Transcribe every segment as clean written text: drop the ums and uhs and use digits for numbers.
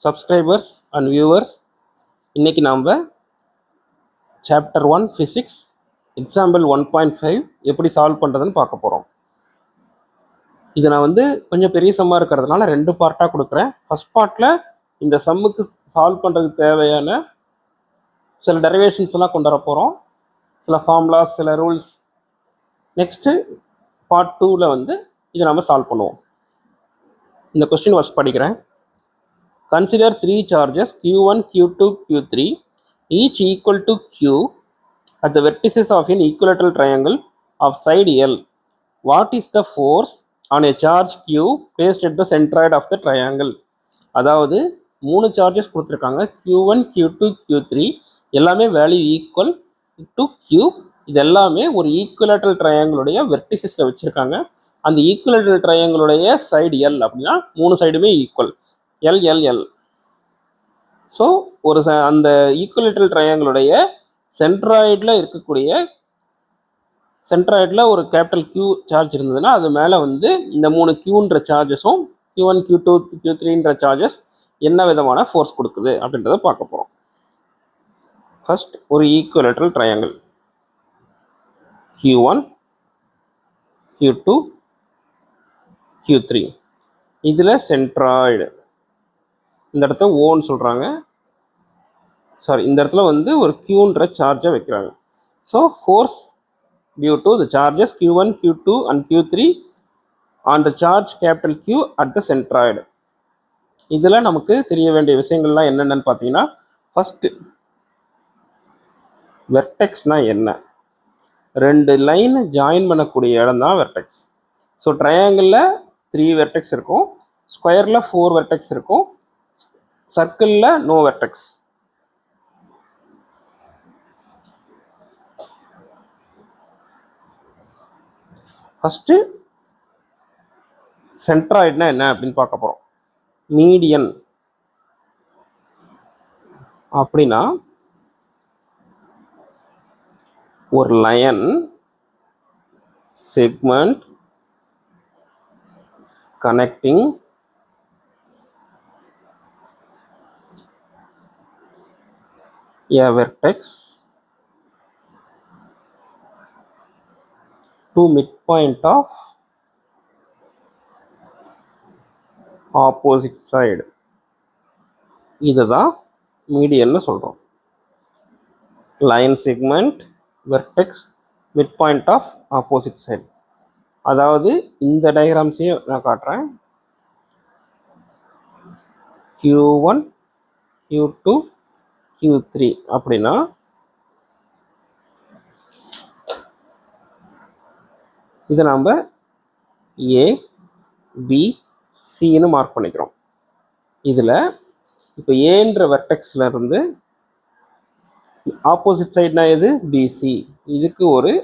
Subscribers and viewers, இன்றைக்கி நாம் chapter 1 physics example 1.5 எப்படி சால்வ் பண்ணுறதுன்னு பார்க்க போகிறோம். இதை நான் கொஞ்சம் பெரிய சம்மாக இருக்கிறதுனால 2 பார்ட்டாக கொடுக்குறேன். ஃபஸ்ட் பார்ட்டில் இந்த சம்முக்கு சால்வ் பண்ணுறதுக்கு தேவையான சில டெரிவேஷன்ஸ் எல்லாம் கொண்டு வர போகிறோம், சில ஃபார்முலாஸ், சில ரூல்ஸ். நெக்ஸ்ட்டு பார்ட் 2ல் இதை நம்ம சால்வ் பண்ணுவோம். இந்த கொஸ்டின் ஃபஸ்ட் படிக்கிறேன். Consider 3 charges Q1, Q2, Q3, each equal to Q at the vertices of an equilateral triangle of side L. What is the force on a charge Q placed at the centroid of the triangle? அதாவது 3 charges கொடுத்துருக்காங்க, Q1, Q2, Q3, எல்லாமே value equal to Q. இது எல்லாமே ஒரு equilateral ட்ரையாங்கிளுடைய வெர்டிசஸில் வச்சுருக்காங்க. அந்த equilateral ட்ரையாங்கிளுடைய side L அப்படின்னா 3 சைடுமே ஈக்குவல், LLL. ஸோ அந்த ஈக்குவலேட்டரல் ட்ரையாங்கிளுடைய சென்ட்ராய்டில் இருக்கக்கூடிய சென்ட்ராய்டில் ஒரு கேபிட்டல் Q சார்ஜ் இருந்ததுன்னா அது மேலே இந்த 3 Qன்ற சார்ஜஸும் Q1, Q2, Q3ன்ற சார்ஜஸ் என்ன விதமான ஃபோர்ஸ் கொடுக்குது அப்படின்றத பார்க்க போகிறோம். ஃபர்ஸ்ட் ஒரு equilateral triangle Q1, Q2, Q3. இதில் சென்ட்ராய்டு இந்த இடத்த ஓன்னு சொல்கிறாங்க. சாரி, இந்த இடத்துல ஒரு Qன்ற சார்ஜை வைக்கிறாங்க. So force due to the charges Q1, Q2 and Q3 on the charge capital Q at the centroid. இதில் நமக்கு தெரிய வேண்டிய விஷயங்கள்லாம் என்னென்னு பார்த்தீங்கன்னா, ஃபஸ்ட்டு வெர்டெக்ஸ்னால் என்ன? 2 லைன் ஜாயின் பண்ணக்கூடிய இடம் தான் வெர்டெக்ஸ். ஸோ ட்ரையாங்கிளில் 3 வெர்டெக்ஸ் இருக்கும், ஸ்கொயரில் 4 வெர்டெக்ஸ் இருக்கும், சர்க்கிளில் நோ வெர்டெக்ஸ். ஃபஸ்ட்டு சென்ட்ராய்டுனா என்ன அப்படின்னு பார்க்க போகிறோம். மீடியன் அப்படின்னா ஒரு line, segment connecting a vertex to midpoint of opposite side. இதுதான் மீடியன்னு சொல்கிறோம். Line, segment, vertex, midpoint of opposite side. அதாவது இந்த டயக்ராம்ஸையும் நான் காட்டுறேன். Q1, Q2, Q3 அப்படின்னா இதை நாம் A, B, Cன்னு மார்க் பண்ணிக்கிறோம். இதில் இப்போ ஏன்ற வெர்டெக்ஸில் இருந்து ஆப்போசிட் சைட்னா எது? BC. இதுக்கு ஒரு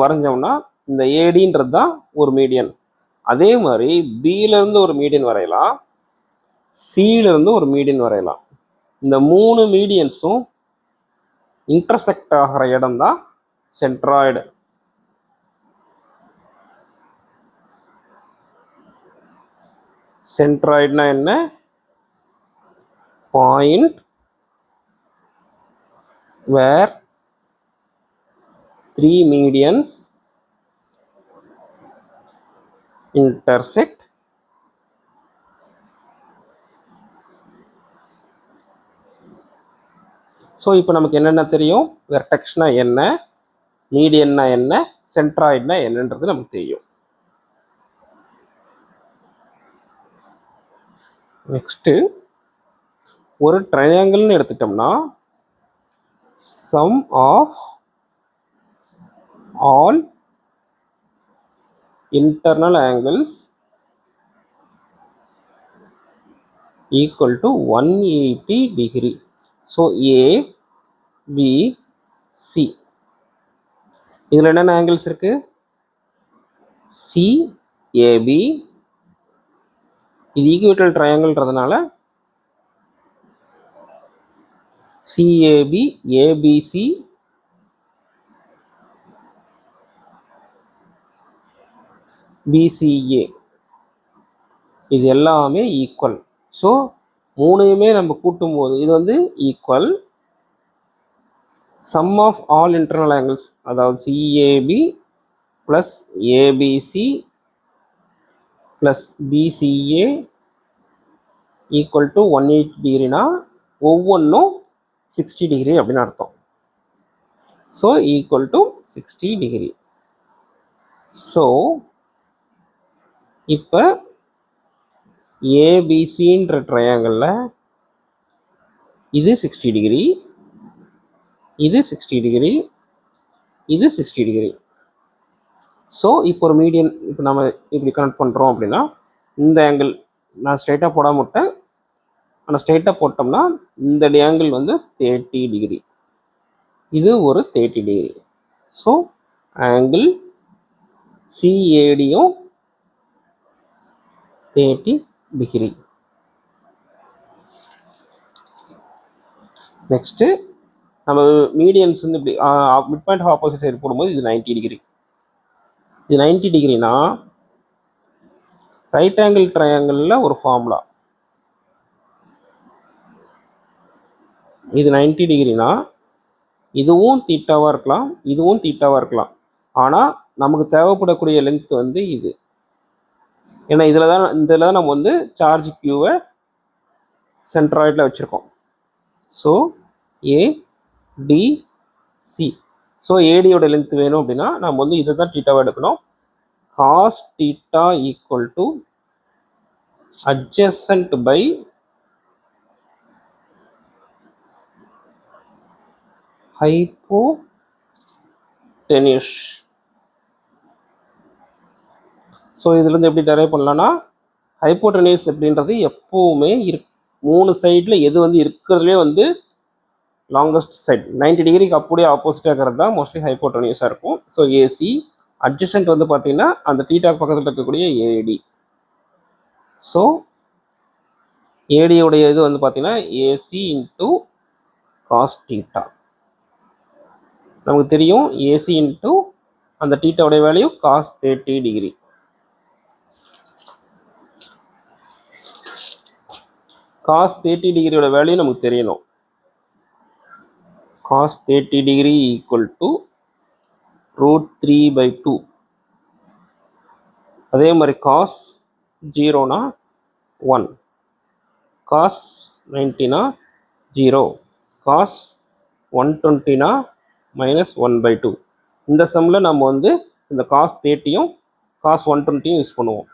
வரைஞ்சோம்னா இந்த ஏடின்றது தான் ஒரு மீடியன். அதே மாதிரி பியிலேருந்து ஒரு மீடியன் வரையலாம், சியிலேருந்து ஒரு மீடியன் வரையலாம். இந்த 3 மீடியன்ஸும் இன்டர்செக்ட் ஆகிற இடம் தான் சென்ட்ராய்டு. சென்ட்ராய்டுனா என்ன? Point where 3 medians intersect so இப்போ நமக்கு என்னென்ன தெரியும்? வெர்டெக்ஸ்னா என்ன, மீடியன்னா என்ன, சென்ட்ராய்டுனா என்னன்றது நமக்கு தெரியும். நெக்ஸ்ட்டு ஒரு ட்ரையாங்கிள்னு எடுத்துட்டோம்னா sum of all internal angles equal to 180 degree. So A, B, C. இதில் என்னென்ன ஆங்கிள்ஸ் இருக்கு? CAB. இது ஈக்குவேட்டரல் ட்ரையாங்கிள்ன்றதுனால CAB, ABC, BCA இது எல்லாமே ஈக்குவல். ஸோ மூணையுமே நம்ம கூட்டும்போது இது வந்து equal sum of all internal angles, அதாவது CAB plus ABC plus BCA equal to 180 டிகிரினா ஒவ்வொன்றும் 60 டிகிரி அப்படின்னு அர்த்தம். So equal to 60 degree. So இப்போ ஏபிசின்ற ட்ரையாங்கிளில் இது 60 டிகிரி, இது 60 டிகிரி, இது 60 டிகிரி. ஸோ இப்போ ஒரு மீடியன் இப்போ நம்ம இப்படி கனெக்ட் பண்ணுறோம் அப்படின்னா இந்த ஆங்கிள் நான் ஸ்ட்ரைட்டாக போடாம விட்டேன், ஆனால் ஸ்ட்ரைட்டாக போட்டோம்னா இந்த ஆங்கிள் வந்து 30 டிகிரி, இது ஒரு 30 டிகிரி. ஸோ ஆங்கிள் சிஏடியும் 30 டிகிரி. நெக்ஸ்ட்டு நம்ம மீடியன்ஸ் வந்து இப்படி மிட் பாயிண்ட் ஆப்போசிட் சைடு போடும்போது இது 90 டிகிரி. இது 90 டிகிரினா ரைட் ஆங்கிள் ட்ரையாங்கிளில் ஒரு ஃபார்முலா, இது 90 டிகிரினா இதுவும் தீட்டாவாக இருக்கலாம், இதுவும் தீட்டாவாக இருக்கலாம். ஆனால் நமக்கு தேவைப்படக்கூடிய லென்த் வந்து இது. ஏன்னா இதில் தான் நம்ம வந்து சார்ஜ் கியூவை சென்ட்ராய்டில் வச்சுருக்கோம். So ADC. ஸோ ஏடியோட லென்த் வேணும் அப்படின்னா நம்ம வந்து இதை தான் தீட்டாவாக எடுக்கணும். Cos theta equal to adjacent by hypotenuse. So இதுலேருந்து எப்படி டெரைவ் பண்ணலான்னா ஹைப்போடெனியூஸ் அப்படின்றது எப்போவுமே மூணு சைடில் எது வந்து இருக்கிறதுலே வந்து லாங்கஸ்ட் சைட் 90 டிகிரிக்கு அப்படியே ஆப்போசிட்டாக இருக்கிறது தான் மோஸ்ட்லி ஹைப்போடெனியூஸாக இருக்கும். So AC. அட்ஜசன்ட் வந்து பார்த்தீங்கன்னா அந்த தீட்டாக்கு பக்கத்தில் இருக்கக்கூடிய ஏடி. ஸோ ஏடியோடைய இது வந்து பார்த்தீங்கன்னா ஏசி இன்ட்டு காஸ் தீட்டா. நமக்கு தெரியும் ஏசி இன்ட்டு அந்த தீட்டாவுடைய வேல்யூ காஸ் 30 டிகிரி. காஸ் 30 டிகிரியோட வேல்யூ நமக்கு தெரியணும். Cos 30 degree equal to √3/2. அதே மாதிரி காஸ் 0னா 1, காஸ் 90னா 0, காஸ் 120னா -1/2. இந்த சம்மில் நம்ம வந்து இந்த காஸ் 30யும் காஸ் 120யும் யூஸ் பண்ணுவோம்.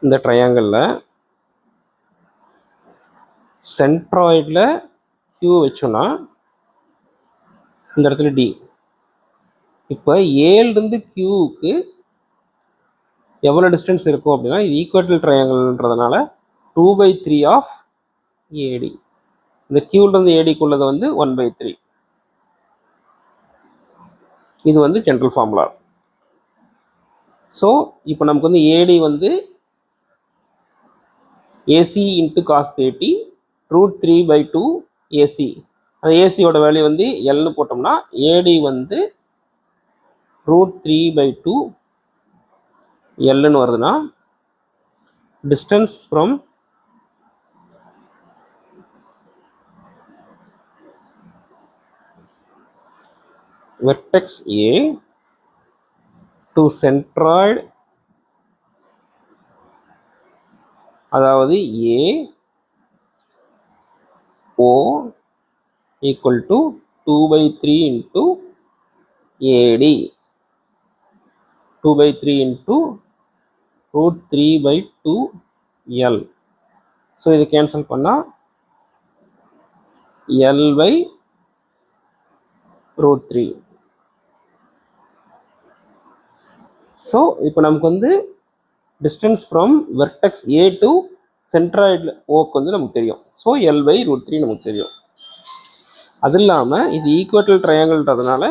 இந்த ட்ரையாங்கிளில் சென்ட்ராய்டில் கியூ வச்சோன்னா இந்த இடத்துல டி. இப்போ ஏலேருந்து கியூவுக்கு எவ்வளோ டிஸ்டன்ஸ் இருக்கும் அப்படின்னா இது ஈக்குவேட்டல் ட்ரையாங்கிள்ன்றதுனால 2/3 ஆஃப் ஏடி. இந்த கியூலேருந்து ஏடிக்குள்ளது வந்து 1/3. இது வந்து ஜென்ரல் ஃபார்முலா. ஸோ இப்போ நமக்கு வந்து ஏடி வந்து ஏசி இன்ட்டு காஸ் 30 √3/2 ஏசி. அந்த ஏசியோட வேல்யூ வந்து எல்னு போட்டோம்னா ஏடி வந்து √3/2 எல்னு வருதுன்னா distance from vertex A to centroid, அதாவது A O equal to 2/3 into AD, 2/3 into √3/2 L. So இது கேன்சல் பண்ணால் L/√3. ஸோ இப்போ நமக்கு வந்து distance from vertex A to சென்ட்ராய்டில் ஓக்கு வந்து நமக்கு தெரியும். ஸோ L/√3 நமக்கு தெரியும். அது இல்லாமல் இது ஈக்குவேட்டல் ட்ரையாங்கிள்ன்றதுனால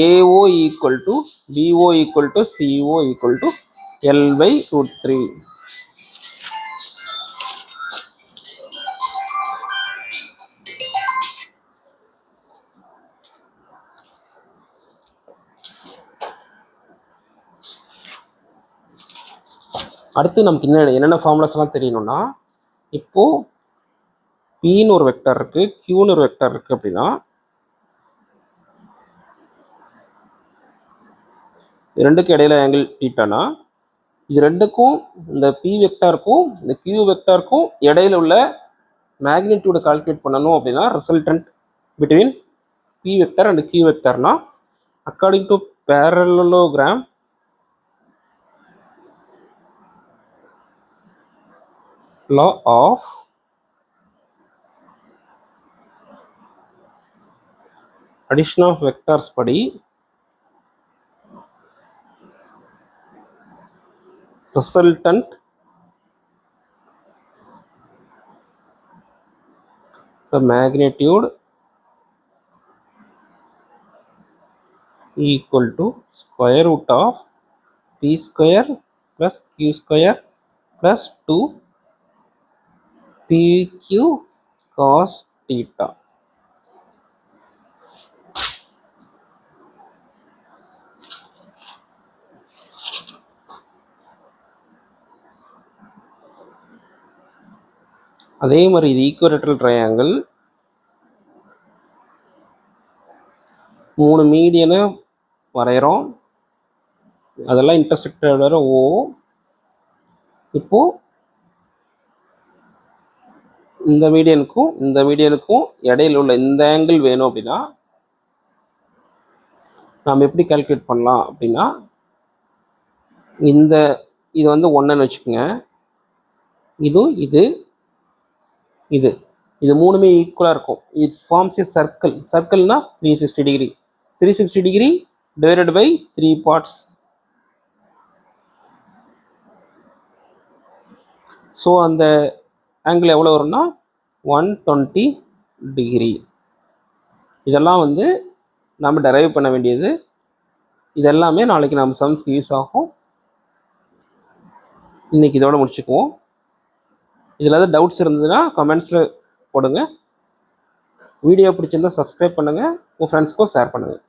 AO equal to BO equal to CO equal to L/√3. அடுத்து நமக்கு என்னென்ன ஃபார்முலாஸ்லாம் தெரியணும்னா, இப்போது பின்னு ஒரு வெக்டர் இருக்குது, கியூன்னு ஒரு வெக்டர் இருக்குது அப்படின்னா, ரெண்டுக்கும் இடையில ஆங்கிள் தீட்டானா, இது ரெண்டுக்கும் இந்த பி வெக்டாருக்கும் இந்த கியூ வெக்டாருக்கும் இடையில உள்ள மேக்னிடியூடை கால்குலேட் பண்ணணும் அப்படின்னா resultant between P vector and Q வெக்டர்னா according to parallelogram law of addition of vectors படி resultant the magnitude equal to square root of p square plus q square plus 2 pq cos theta. அதே மாதிரி இது equilateral triangle, 3 மீடியனை வரைகிறோம், அதெல்லாம் intersected வேறு ஓ. இப்போது இந்த மீடியனுக்கும் இடையில உள்ள இந்த ஆங்கிள் வேணும் அப்படின்னா நாம் எப்படி கால்குலேட் பண்ணலாம் அப்படின்னா, இது வந்து 1ன்னு வச்சுக்கோங்க, இது மூணுமே ஈக்குவலாக இருக்கும். இட்ஸ் ஃபார்ம்ஸ் ஏ சர்க்கிள்னா 360 degree, 360 degree divided by 3 parts. So அந்த ஆங்கிள் எவ்வளோ வரும்னா 120 டிகிரி. இதெல்லாம் வந்து நாம் டெரைவ் பண்ண வேண்டியது. இதெல்லாமே நாளைக்கு நம்ம சம்ஸ்க்கு யூஸ் ஆகும். இன்றைக்கி இதோட முடிச்சுக்குவோம். இதில் ஏதாவது டவுட்ஸ் இருந்ததுன்னா கமெண்ட்ஸில் போடுங்க. வீடியோ பிடிச்சிருந்தால் சப்ஸ்கிரைப் பண்ணுங்கள், உங்கள் ஃப்ரெண்ட்ஸ்க்கும் ஷேர் பண்ணுங்கள்.